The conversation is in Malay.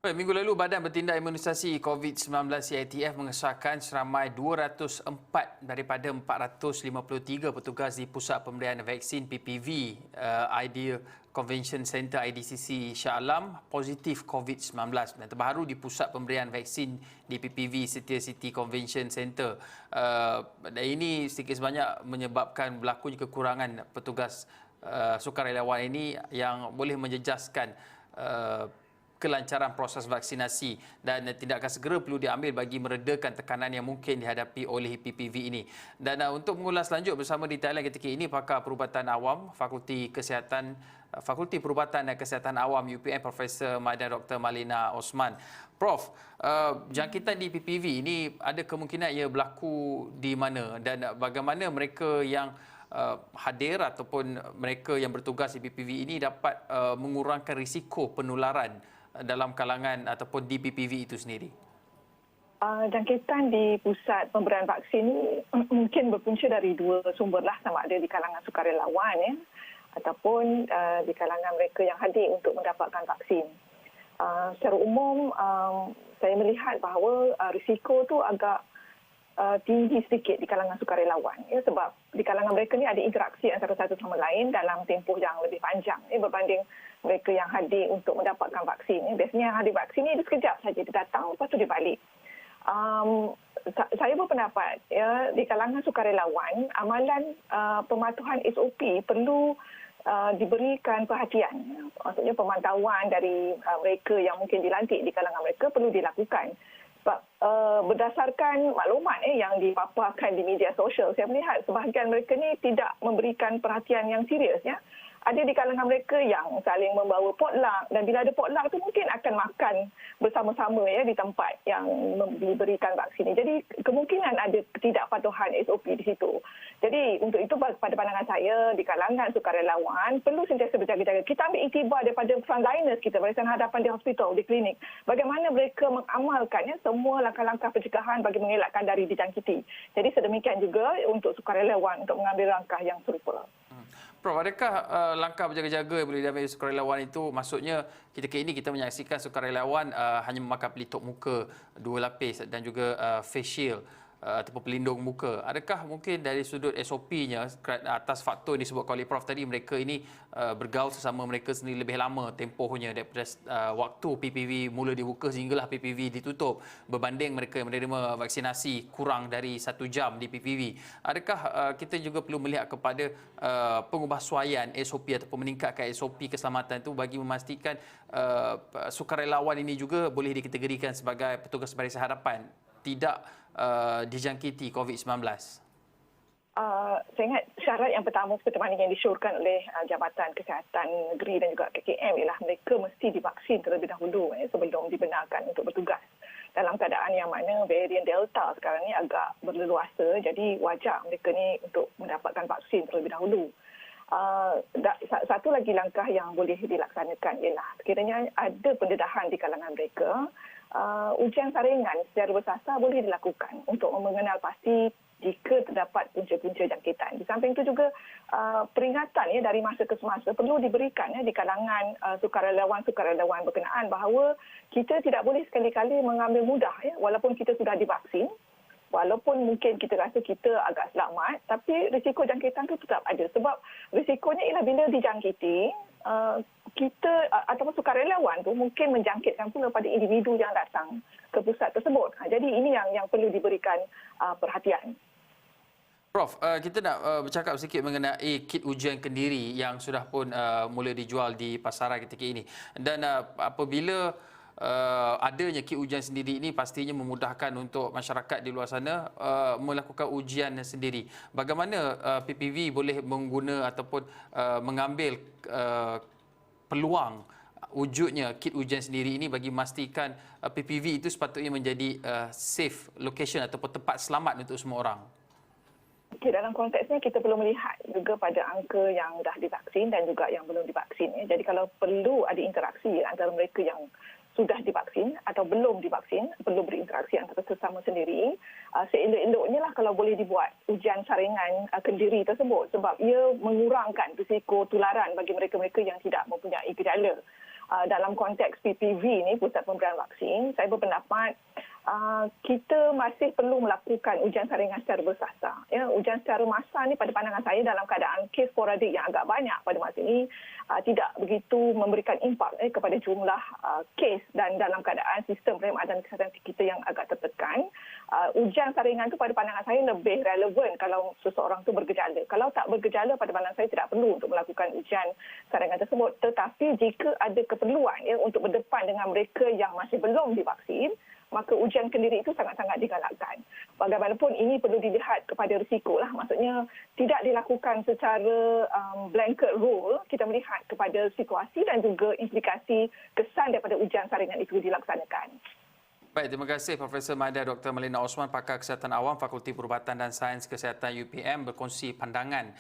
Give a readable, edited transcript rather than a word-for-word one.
Baik, minggu lalu Badan Bertindak Imunisasi COVID-19 CITF mengesahkan seramai 204 daripada 453 petugas di Pusat Pemberian Vaksin PPV Ideal Convention Center IDCC Shah Alam positif COVID-19 dan terbaru di Pusat Pemberian Vaksin di PPV Setia City Convention Center. Dan ini sedikit sebanyak menyebabkan berlakunya kekurangan petugas sukarelawan ini yang boleh menjejaskan kelancaran proses vaksinasi dan tindakan segera perlu diambil bagi meredakan tekanan yang mungkin dihadapi oleh PPV ini. Dan untuk mengulas lanjut bersama di Thailand ketika ini pakar perubatan awam Fakulti Perubatan dan Kesihatan Awam UPM Profesor Madan Dr. Malina Osman. Prof, jangkitan di PPV ini ada kemungkinan ia berlaku di mana dan bagaimana mereka yang hadir ataupun mereka yang bertugas di PPV ini dapat mengurangkan risiko penularan dalam kalangan ataupun di PPV itu sendiri? Jangkitan di pusat pemberian vaksin ini mungkin berpunca dari dua sumber lah, sama ada di kalangan sukarelawan ataupun di kalangan mereka yang hadir untuk mendapatkan vaksin. Secara umum saya melihat bahawa risiko tu agak tinggi sedikit di kalangan sukarelawan sebab di kalangan mereka ni ada interaksi antara satu sama lain dalam tempoh yang lebih panjang berbanding mereka yang hadir untuk mendapatkan vaksin. Biasanya yang hadir vaksin ni dia sekejap saja, dia datang lepas tu dia balik. Saya berpendapat di kalangan sukarelawan amalan pematuhan SOP perlu diberikan perhatian. Maksudnya pemantauan dari mereka yang mungkin dilantik di kalangan mereka perlu dilakukan. Sebab berdasarkan maklumat yang dipaparkan di media sosial, saya melihat sebahagian mereka ni tidak memberikan perhatian yang serius. Ada di kalangan mereka yang saling membawa potluck dan bila ada potluck tu mungkin akan makan bersama-sama di tempat yang diberikan vaksin ini. Jadi kemungkinan ada ketidakpatuhan SOP di situ. Jadi untuk itu pada pandangan saya di kalangan sukarelawan perlu sentiasa berjaga-jaga. Kita ambil iktibar daripada frontliners kita barisan hadapan di hospital, di klinik. Bagaimana mereka mengamalkan semua langkah-langkah pencegahan bagi mengelakkan dari dijangkiti. Jadi sedemikian juga untuk sukarelawan untuk mengambil langkah yang serupa. Prof, adakah langkah berjaga-jaga yang boleh diambil sukarelawan itu, maksudnya ketika ini kita menyaksikan sukarelawan hanya memakai pelitup muka 2 lapis dan juga face shield ataupun pelindung muka. Adakah mungkin dari sudut SOP-nya atas faktor yang disebutkan oleh Prof tadi, mereka ini bergaul sesama mereka sendiri lebih lama tempohnya daripada waktu PPV mula dibuka sehinggalah PPV ditutup berbanding mereka yang menerima vaksinasi kurang dari 1 jam di PPV. Adakah kita juga perlu melihat kepada pengubahsuaian SOP ataupun meningkatkan SOP keselamatan itu bagi memastikan sukarelawan ini juga boleh dikategorikan sebagai petugas barisan hadapan tidak dijangkiti COVID-19? Saya ingat syarat yang pertama seperti mana yang disyorkan oleh Jabatan Kesihatan Negeri dan juga KKM ialah mereka mesti divaksin terlebih dahulu sebelum dibenarkan untuk bertugas. Dalam keadaan yang mana varian Delta sekarang ni agak berleluasa, jadi wajar mereka ni untuk mendapatkan vaksin terlebih dahulu. Satu lagi langkah yang boleh dilaksanakan ialah sekiranya ada pendedahan di kalangan mereka, ujian saringan secara bersasar boleh dilakukan untuk mengenal pasti jika terdapat punca-punca jangkitan. Di samping itu juga peringatan dari masa ke semasa perlu diberikan di kalangan sukarelawan-sukarelawan berkenaan bahawa kita tidak boleh sekali-kali mengambil mudah walaupun kita sudah divaksin. Walaupun mungkin kita rasa kita agak selamat, tapi risiko jangkitan itu tetap ada. Sebab risikonya ialah bila dijangkiti, kita ataupun sukarelawan tu mungkin menjangkitkan pula pada individu yang datang ke pusat tersebut. Jadi ini yang perlu diberikan perhatian. Prof, kita nak bercakap sedikit mengenai kit ujian kendiri yang sudah pun mula dijual di pasaran ketika ini. Dan apabila adanya kit ujian sendiri ini pastinya memudahkan untuk masyarakat di luar sana melakukan ujian sendiri. Bagaimana PPV boleh mengguna ataupun mengambil peluang wujudnya kit ujian sendiri ini bagi memastikan PPV itu sepatutnya menjadi safe location ataupun tempat selamat untuk semua orang? Okay, dalam konteksnya kita perlu melihat juga pada angka yang dah divaksin dan juga yang belum divaksin. Jadi kalau perlu ada interaksi antara mereka yang sudah divaksin atau belum divaksin, perlu berinteraksi antara sesama sendiri. Seelok-eloknya lah kalau boleh dibuat ujian saringan kendiri tersebut sebab ia mengurangkan risiko tularan bagi mereka-mereka yang tidak mempunyai gejala. dalam konteks PPV ni, Pusat Pemberian Vaksin, saya berpendapat kita masih perlu melakukan ujian saringan secara bersasar. Ya, ujian secara massal ni pada pandangan saya dalam keadaan kes sporadik yang agak banyak pada masa ini tidak begitu memberikan impak kepada jumlah kes, dan dalam keadaan sistem perkhidmatan kesihatan kita yang agak tertekan, ujian saringan tu pada pandangan saya lebih relevan kalau seseorang tu bergejala. Kalau tak bergejala, pada pandangan saya tidak perlu untuk melakukan ujian saringan tersebut. Tetapi jika ada keperluan untuk berdepan dengan mereka yang masih belum divaksin, maka ujian kendiri itu sangat-sangat digalakkan. Bagaimanapun ini perlu dilihat kepada risiko lah. Maksudnya tidak dilakukan secara blanket rule. Kita melihat kepada situasi dan juga implikasi kesan daripada ujian saringan itu dilaksanakan. Baik, terima kasih Profesor Mahida Dr. Melina Osman, Pakar Kesihatan Awam, Fakulti Perubatan dan Sains Kesihatan UPM berkongsi pandangan